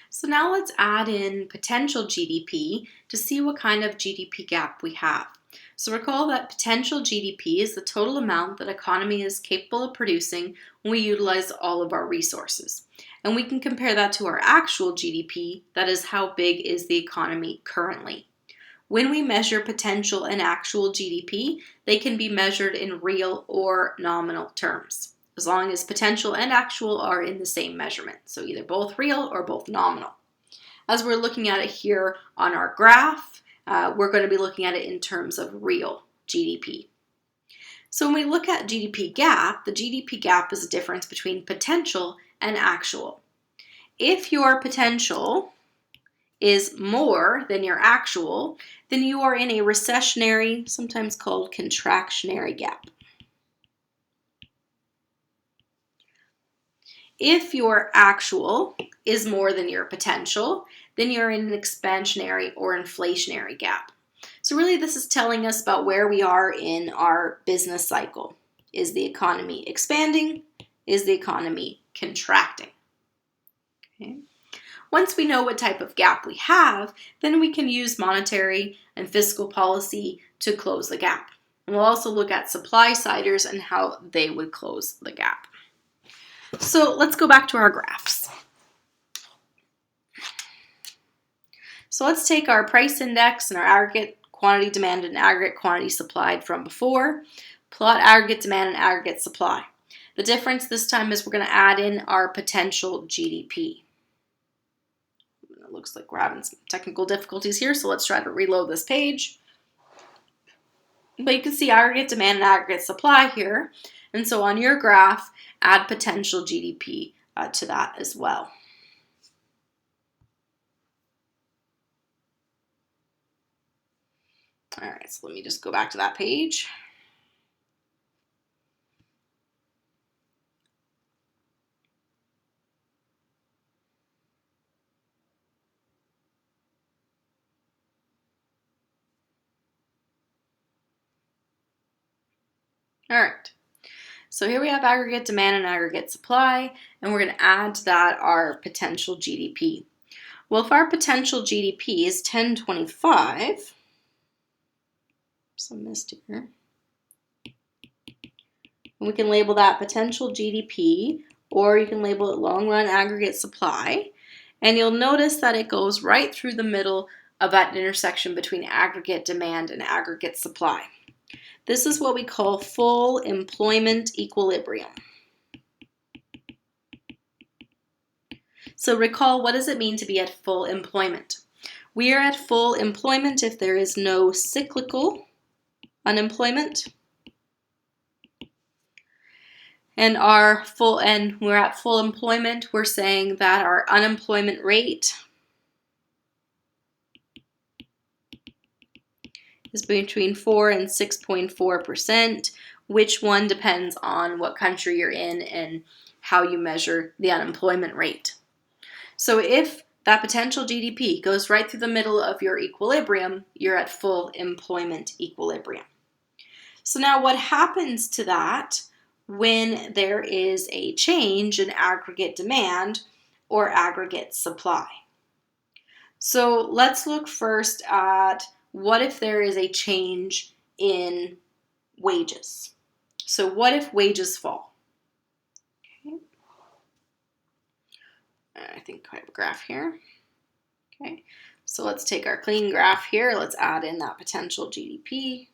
So now let's add in potential GDP to see what kind of GDP gap we have. So recall that potential GDP is the total amount that economy is capable of producing when we utilize all of our resources. And we can compare that to our actual GDP, that is how big is the economy currently. When we measure potential and actual GDP, they can be measured in real or nominal terms, as long as potential and actual are in the same measurement, so either both real or both nominal. As we're looking at it here on our graph, we're going to be looking at it in terms of real GDP. So when we look at GDP gap, the GDP gap is a difference between potential and actual. If your potential is more than your actual, then you are in a recessionary, sometimes called contractionary gap. If your actual is more than your potential, then you're in an expansionary or inflationary gap. So really this is telling us about where we are in our business cycle. Is the economy expanding? Is the economy contracting? Okay. Once we know what type of gap we have, then we can use monetary and fiscal policy to close the gap. And we'll also look at supply-siders and how they would close the gap. So let's go back to our graphs. So let's take our price index and our aggregate quantity demand and aggregate quantity supplied from before, plot aggregate demand and aggregate supply. The difference this time is we're going to add in our potential GDP. It looks like we're having some technical difficulties here, so let's try to reload this page. But you can see aggregate demand and aggregate supply here. And so on your graph, add potential GDP to that as well. All right, so let me just go back to that page. All right, so here we have aggregate demand and aggregate supply, and we're going to add to that our potential GDP. Well, if our potential GDP is 1025, some missed here, and we can label that potential GDP, or you can label it long run aggregate supply, and you'll notice that it goes right through the middle of that intersection between aggregate demand and aggregate supply. This is what we call full employment equilibrium. So recall, what does it mean to be at full employment? We are at full employment if there is no cyclical unemployment. And we're at full employment, we're saying that our unemployment rate is between 4 and 6.4%, which one depends on what country you're in and how you measure the unemployment rate. So if that potential GDP goes right through the middle of your equilibrium, you're at full employment equilibrium. So now what happens to that when there is a change in aggregate demand or aggregate supply? So let's look first at what if there is a change in wages? So what if wages fall? Okay. I think I have a graph here. Okay, so let's take our clean graph here. Let's add in that potential GDP.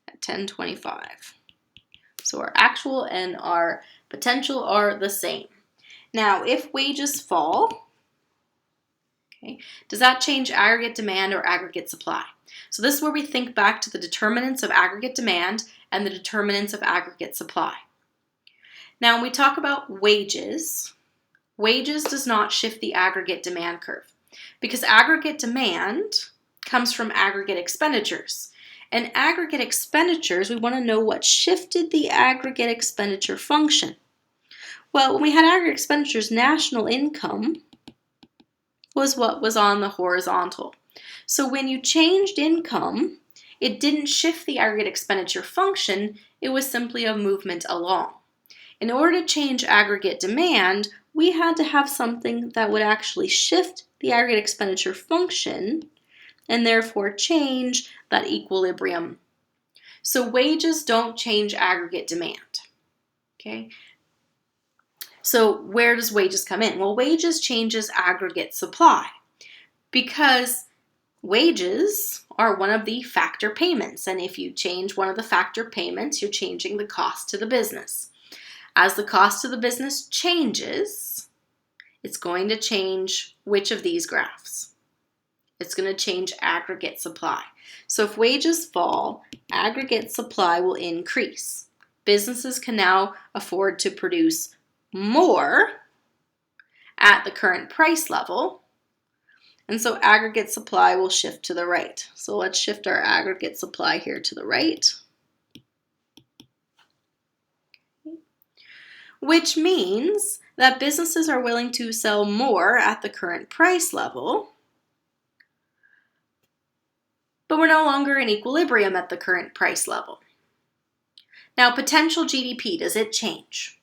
At 1025. So our actual and our potential are the same. Now, if wages fall, okay, does that change aggregate demand or aggregate supply? So this is where we think back to the determinants of aggregate demand and the determinants of aggregate supply. Now, when we talk about wages, wages does not shift the aggregate demand curve because aggregate demand comes from aggregate expenditures. And aggregate expenditures, we want to know what shifted the aggregate expenditure function. Well, when we had aggregate expenditures, national income was what was on the horizontal. So when you changed income, It didn't shift the aggregate expenditure function, it was simply a movement along. In order to change aggregate demand, we had to have something that would actually shift the aggregate expenditure function and therefore change that equilibrium. So wages don't change aggregate demand. Okay? So where does wages come in? Well, wages changes aggregate supply because wages are one of the factor payments. And if you change one of the factor payments, you're changing the cost to the business. As the cost to the business changes, it's going to change which of these graphs? It's going to change aggregate supply. So if wages fall, aggregate supply will increase. Businesses can now afford to produce more at the current price level, and so aggregate supply will shift to the right. So let's shift our aggregate supply here to the right, which means that businesses are willing to sell more at the current price level, but we're no longer in equilibrium at the current price level. Now, potential GDP, does it change?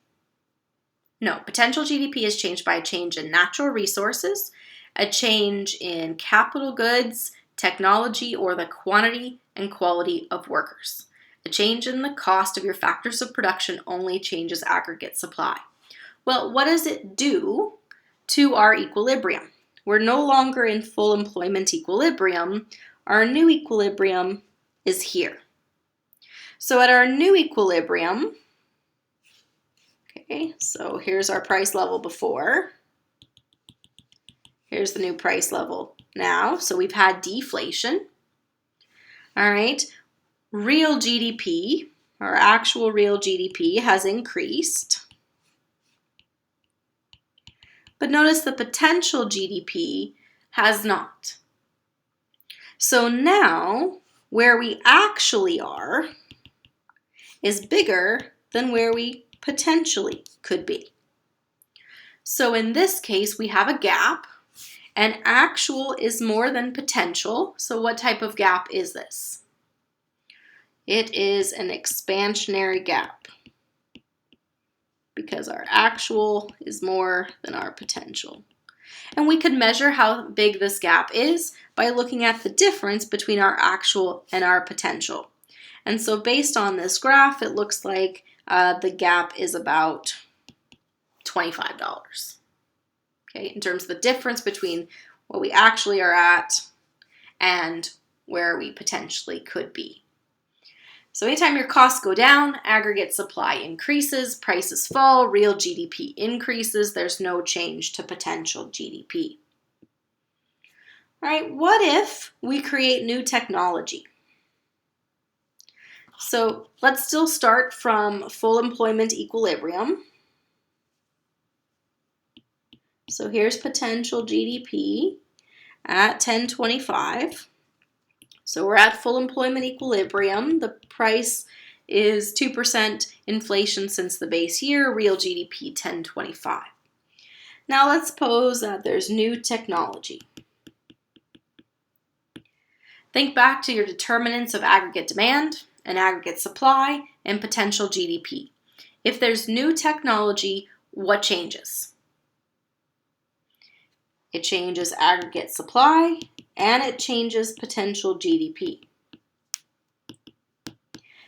No, potential GDP is changed by a change in natural resources, a change in capital goods, technology, or the quantity and quality of workers. A change in the cost of your factors of production only changes aggregate supply. Well, what does it do to our equilibrium? We're no longer in full employment equilibrium. Our new equilibrium is here. So at our new equilibrium, okay, so here's our price level before. Here's the new price level now. So we've had deflation. All right, real GDP, our actual real GDP has increased. But notice the potential GDP has not. So now where we actually are is bigger than where we potentially could be. So in this case, we have a gap, and actual is more than potential. So what type of gap is this? It is an expansionary gap because our actual is more than our potential. And we could measure how big this gap is by looking at the difference between our actual and our potential. And so based on this graph, it looks like the gap is about $25. Okay, in terms of the difference between what we actually are at and where we potentially could be. So anytime your costs go down, aggregate supply increases, prices fall, real GDP increases, there's no change to potential GDP. All right, what if we create new technology? So let's still start from full employment equilibrium. So here's potential GDP at 1025. So we're at full employment equilibrium. The price is 2% inflation since the base year, real GDP 1025. Now let's suppose that there's new technology. Think back to your determinants of aggregate demand and aggregate supply and potential GDP. If there's new technology, what changes? It changes aggregate supply and it changes potential GDP.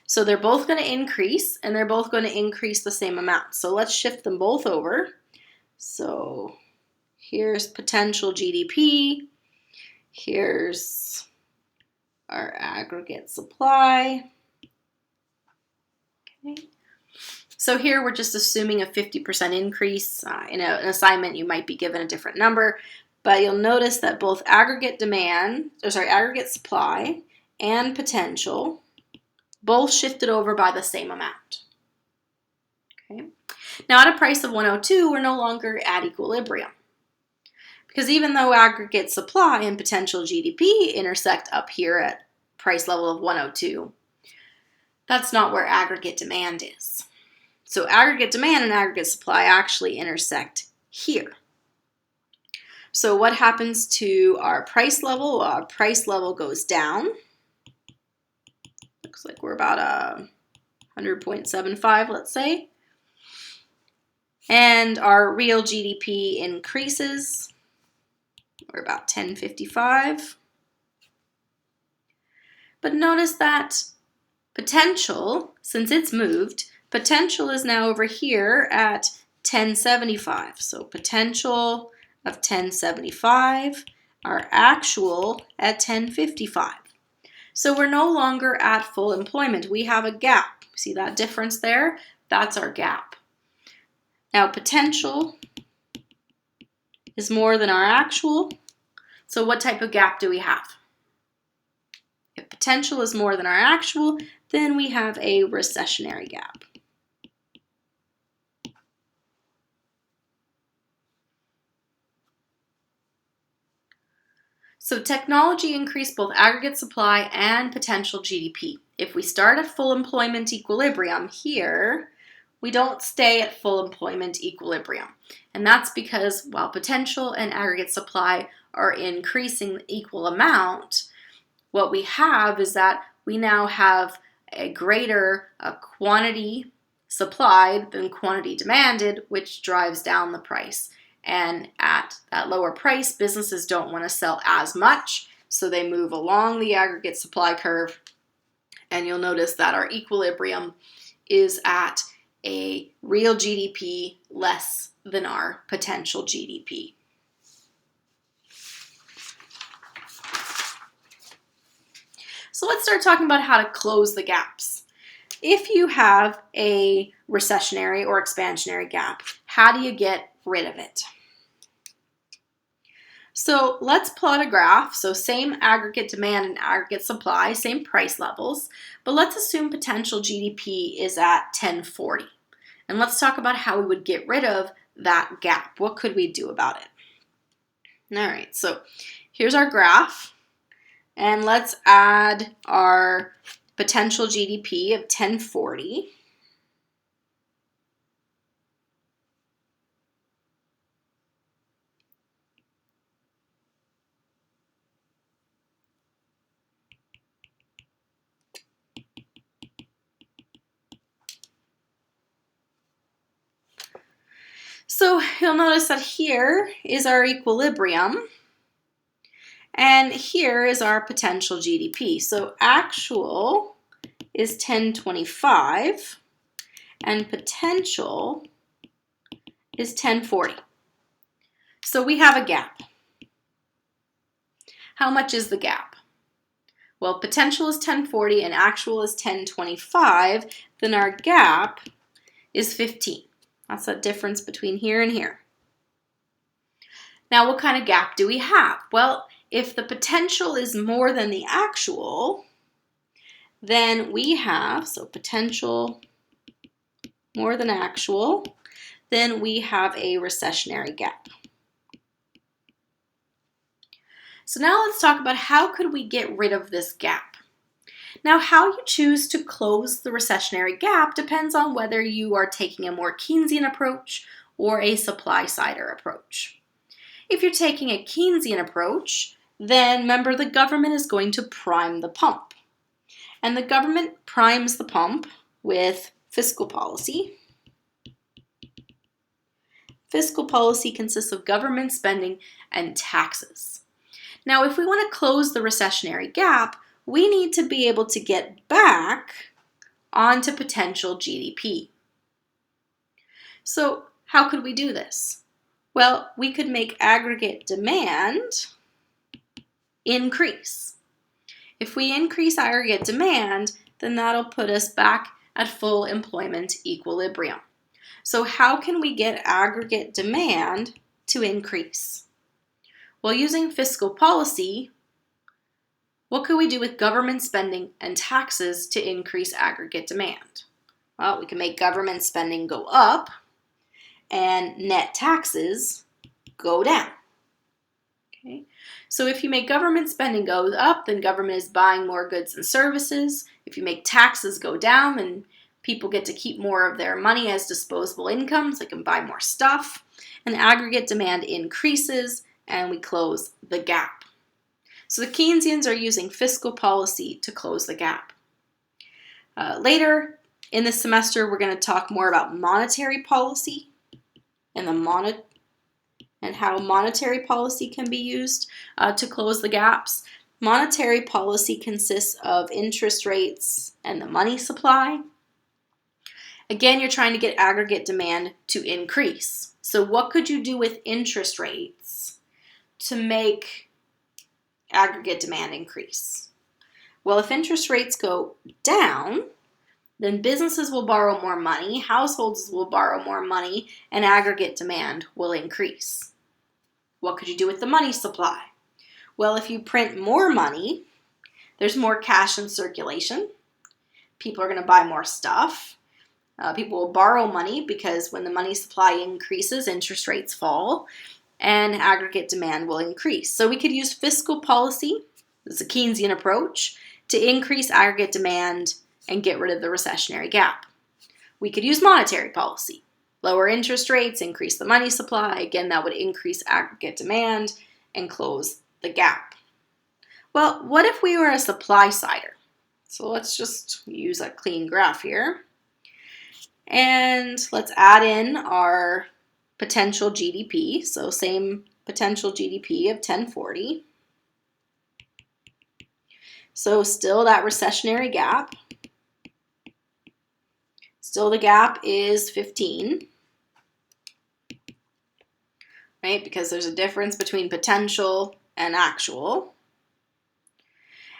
So they're both going to increase and they're both going to increase the same amount. So let's shift them both over. So here's potential GDP. Here's our aggregate supply. Okay. So here we're just assuming a 50% increase. In an assignment, you might be given a different number, but you'll notice that both aggregate supply and potential both shifted over by the same amount. Okay. Now at a price of 102, we're no longer at equilibrium. Because even though aggregate supply and potential GDP intersect up here at price level of 102, that's not where aggregate demand is. So aggregate demand and aggregate supply actually intersect here. So what happens to our price level? Our price level goes down. Looks like we're about 100.75, let's say. And our real GDP increases. We're about 1055. But notice that potential, since it's moved, potential is now over here at 1075. So potential of 1075, our actual at 1055. So we're no longer at full employment. We have a gap. See that difference there? That's our gap. Now potential is more than our actual. So what type of gap do we have? If potential is more than our actual, then we have a recessionary gap. So technology increased both aggregate supply and potential GDP. If we start at full employment equilibrium here, we don't stay at full employment equilibrium. And that's because while potential and aggregate supply are increasing the equal amount, what we have is that we now have a greater quantity supplied than quantity demanded, which drives down the price. And at that lower price, businesses don't want to sell as much, so they move along the aggregate supply curve. And you'll notice that our equilibrium is at a real GDP less than our potential GDP. So let's start talking about how to close the gaps. If you have a recessionary or expansionary gap, how do you get rid of it? So let's plot a graph. So same aggregate demand and aggregate supply, same price levels, but let's assume potential GDP is at 1040. And let's talk about how we would get rid of that gap. What could we do about it? All right, so here's our graph. And let's add our potential GDP of 1040. So you'll notice that here is our equilibrium. And here is our potential GDP. So actual is 1025 and potential is 1040. So we have a gap. How much is the gap? Well, potential is 1040 and actual is 1025, then our gap is 15. That's the difference between here and here. Now, what kind of gap do we have? Well, if the potential is more than the actual, then we have, so potential more than actual, then we have a recessionary gap. So now let's talk about how could we get rid of this gap. Now, how you choose to close the recessionary gap depends on whether you are taking a more Keynesian approach or a supply-sider approach. If you're taking a Keynesian approach, then remember the government is going to prime the pump. And the government primes the pump with fiscal policy. Fiscal policy consists of government spending and taxes. Now, if we want to close the recessionary gap, we need to be able to get back onto potential GDP. So how could we do this? Well, we could make aggregate demand increase. If we increase aggregate demand, then that'll put us back at full employment equilibrium. So how can we get aggregate demand to increase? Well, using fiscal policy, what could we do with government spending and taxes to increase aggregate demand? Well, we can make government spending go up and net taxes go down. Okay. So if you make government spending go up, then government is buying more goods and services. If you make taxes go down, then people get to keep more of their money as disposable income, so they can buy more stuff. And aggregate demand increases, and we close the gap. So the Keynesians are using fiscal policy to close the gap. Later in this semester, we're going to talk more about monetary policy and how monetary policy can be used to close the gaps. Monetary policy consists of interest rates and the money supply. Again, you're trying to get aggregate demand to increase. So what could you do with interest rates to make aggregate demand increase? Well, if interest rates go down, then businesses will borrow more money, households will borrow more money, and aggregate demand will increase. What could you do with the money supply? Well, if you print more money, there's more cash in circulation. People are going to buy more stuff. People will borrow money because when the money supply increases, interest rates fall, and aggregate demand will increase. So we could use fiscal policy, this is a Keynesian approach, to increase aggregate demand and get rid of the recessionary gap. We could use monetary policy, lower interest rates, increase the money supply. Again, that would increase aggregate demand and close the gap. Well, what if we were a supply sider? So let's just use a clean graph here. And let's add in our potential GDP. So same potential GDP of 1040. So still that recessionary gap. Still the gap is 15. Right? Because there's a difference between potential and actual.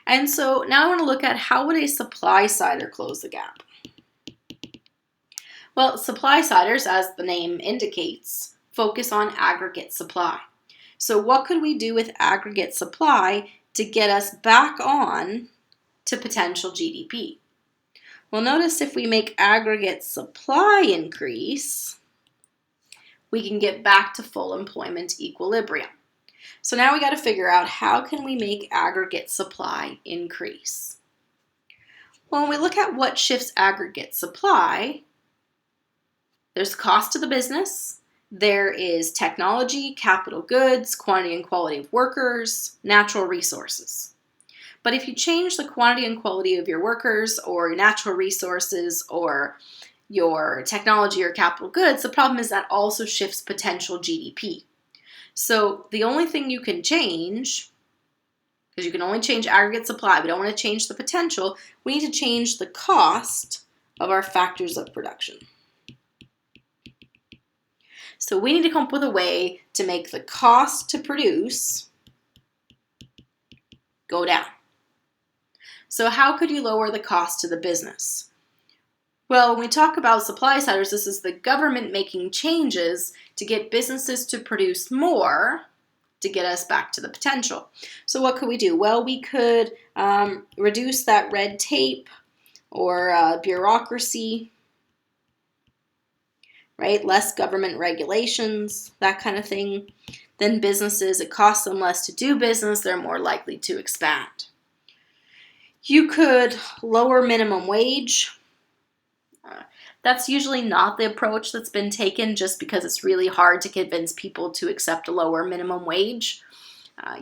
And so now I want to look at how would a supply sider close the gap? Well, supply siders, as the name indicates, focus on aggregate supply. So what could we do with aggregate supply to get us back on to potential GDP? Well, notice if we make aggregate supply increase, we can get back to full employment equilibrium. So now we got to figure out how can we make aggregate supply increase? Well, when we look at what shifts aggregate supply, there's cost to the business, there is technology, capital goods, quantity and quality of workers, natural resources. But if you change the quantity and quality of your workers or your natural resources or your technology or capital goods, the problem is that also shifts potential GDP. So the only thing you can change, because you can only change aggregate supply, we don't want to change the potential, we need to change the cost of our factors of production. So we need to come up with a way to make the cost to produce go down. So how could you lower the cost to the business? Well, when we talk about supply siders, this is the government making changes to get businesses to produce more to get us back to the potential. So what could we do? Well, we could reduce that red tape or bureaucracy, right? Less government regulations, that kind of thing. Then businesses, it costs them less to do business, they're more likely to expand. You could lower minimum wage. That's usually not the approach that's been taken just because it's really hard to convince people to accept a lower minimum wage.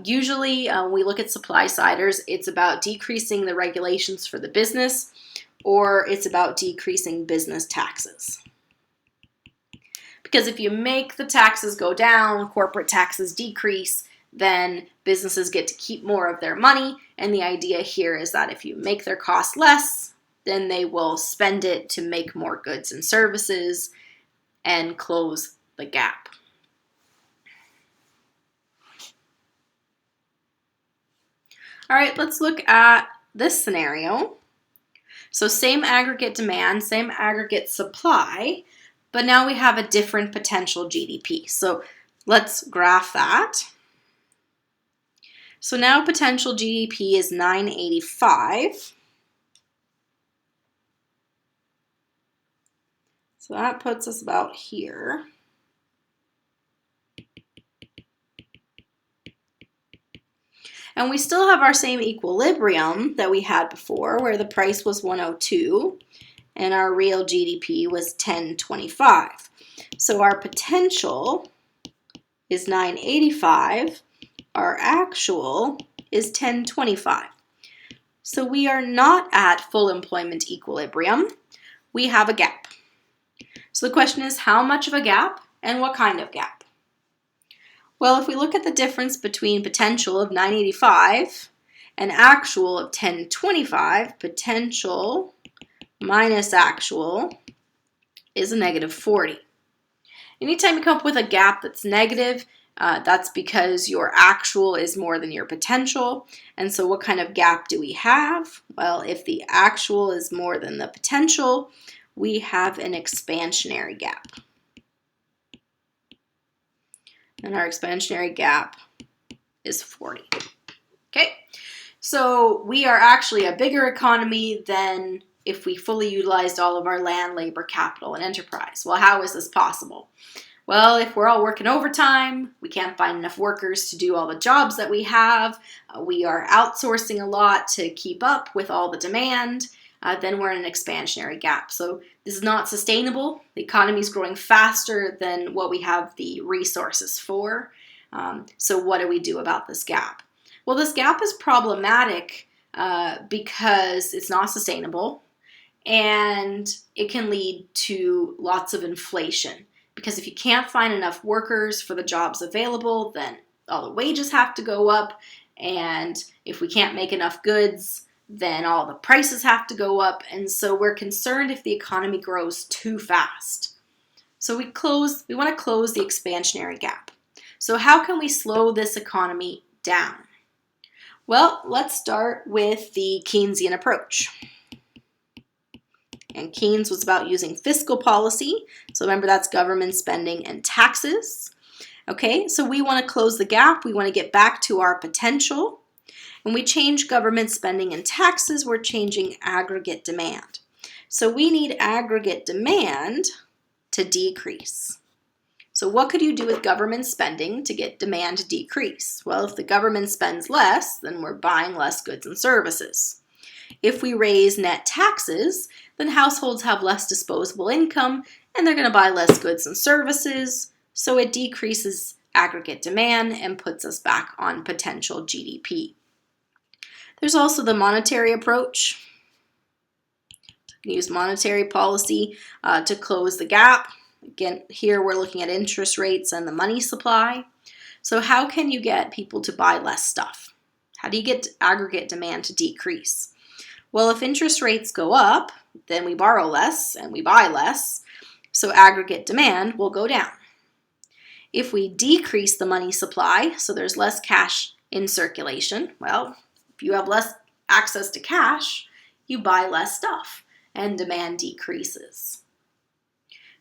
Usually, when we look at supply siders, it's about decreasing the regulations for the business or it's about decreasing business taxes. Because if you make the taxes go down, corporate taxes decrease, then businesses get to keep more of their money. And the idea here is that if you make their costs less, then they will spend it to make more goods and services and close the gap. All right, let's look at this scenario. So same aggregate demand, same aggregate supply, but now we have a different potential GDP. So let's graph that. So now potential GDP is 985. So that puts us about here. And we still have our same equilibrium that we had before where the price was 102 and our real GDP was 1025. So our potential is 985, our actual is 1025. So we are not at full employment equilibrium. We have a gap. So the question is, how much of a gap and what kind of gap? Well, if we look at the difference between potential of 985 and actual of 1025, potential minus actual is a negative 40. Anytime you come up with a gap that's negative, that's because your actual is more than your potential. And so what kind of gap do we have? Well, if the actual is more than the potential, we have an expansionary gap. And our expansionary gap is 40. Okay, so we are actually a bigger economy than if we fully utilized all of our land, labor, capital, and enterprise. Well, how is this possible? Well, if we're all working overtime, we can't find enough workers to do all the jobs that we have, we are outsourcing a lot to keep up with all the demand, then we're in an expansionary gap. So this is not sustainable. The economy is growing faster than what we have the resources for. So what do we do about this gap? Well, this gap is problematic because it's not sustainable and it can lead to lots of inflation. Because if you can't find enough workers for the jobs available, then all the wages have to go up. And if we can't make enough goods, then all the prices have to go up. And so we're concerned if the economy grows too fast. So we want to close the expansionary gap. So how can we slow this economy down? Well, let's start with the Keynesian approach. And Keynes was about using fiscal policy. So remember, that's government spending and taxes. Okay, so we want to close the gap. We want to get back to our potential. When we change government spending and taxes, we're changing aggregate demand. So we need aggregate demand to decrease. So what could you do with government spending to get demand to decrease? Well, if the government spends less, then we're buying less goods and services. If we raise net taxes, then households have less disposable income and they're going to buy less goods and services, so it decreases aggregate demand and puts us back on potential GDP. There's also the monetary approach. You can use monetary policy to close the gap. Again, here we're looking at interest rates and the money supply. So how can you get people to buy less stuff? How do you get aggregate demand to decrease? Well, if interest rates go up, then we borrow less and we buy less, so aggregate demand will go down. If we decrease the money supply, so there's less cash in circulation, well, if you have less access to cash, you buy less stuff and demand decreases.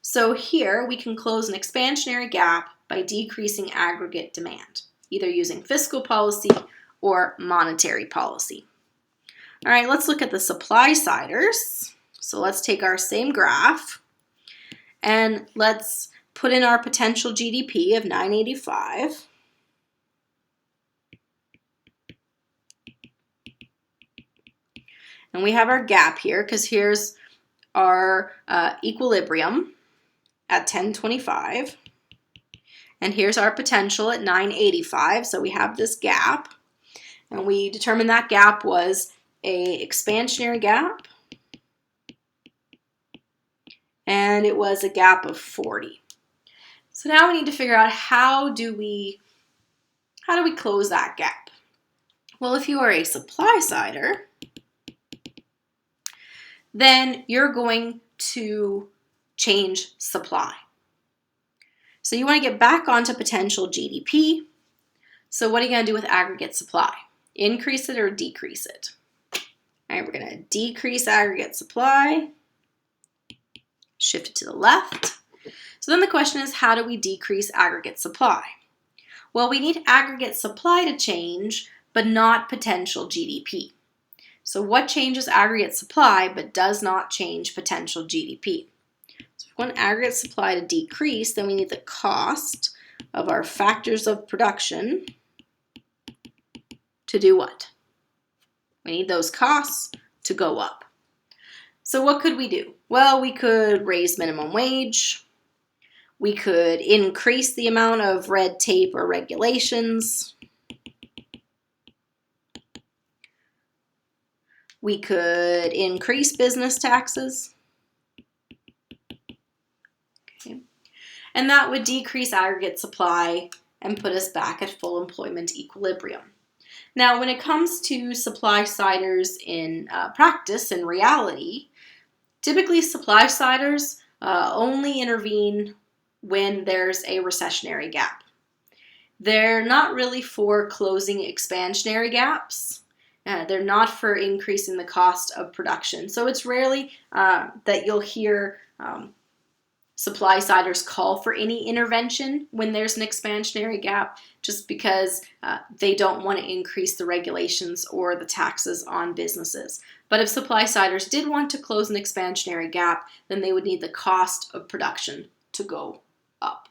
So here we can close an expansionary gap by decreasing aggregate demand, either using fiscal policy or monetary policy. All right, let's look at the supply-siders. So let's take our same graph and let's put in our potential GDP of 985. And we have our gap here because here's our equilibrium at 1025. And here's our potential at 985. So we have this gap. And we determined that gap was a expansionary gap, and it was a gap of 40. So now we need to figure out how do we close that gap? Well, if you are a supply-sider, then you're going to change supply. So you want to get back onto potential GDP. So what are you going to do with aggregate supply? Increase it or decrease it? All right, we're going to decrease aggregate supply, shift it to the left. So then the question is, how do we decrease aggregate supply? Well, we need aggregate supply to change, but not potential GDP. So what changes aggregate supply but does not change potential GDP? So if we want aggregate supply to decrease, then we need the cost of our factors of production to do what? We need those costs to go up. So what could we do? Well, we could raise minimum wage. We could increase the amount of red tape or regulations. We could increase business taxes. Okay. And that would decrease aggregate supply and put us back at full employment equilibrium. Now, when it comes to supply-siders in practice, in reality, typically supply-siders only intervene when there's a recessionary gap. They're not really for closing expansionary gaps. They're not for increasing the cost of production. So it's rarely that you'll hear supply-siders call for any intervention when there's an expansionary gap, just because they don't want to increase the regulations or the taxes on businesses. But if supply-siders did want to close an expansionary gap, then they would need the cost of production to go up.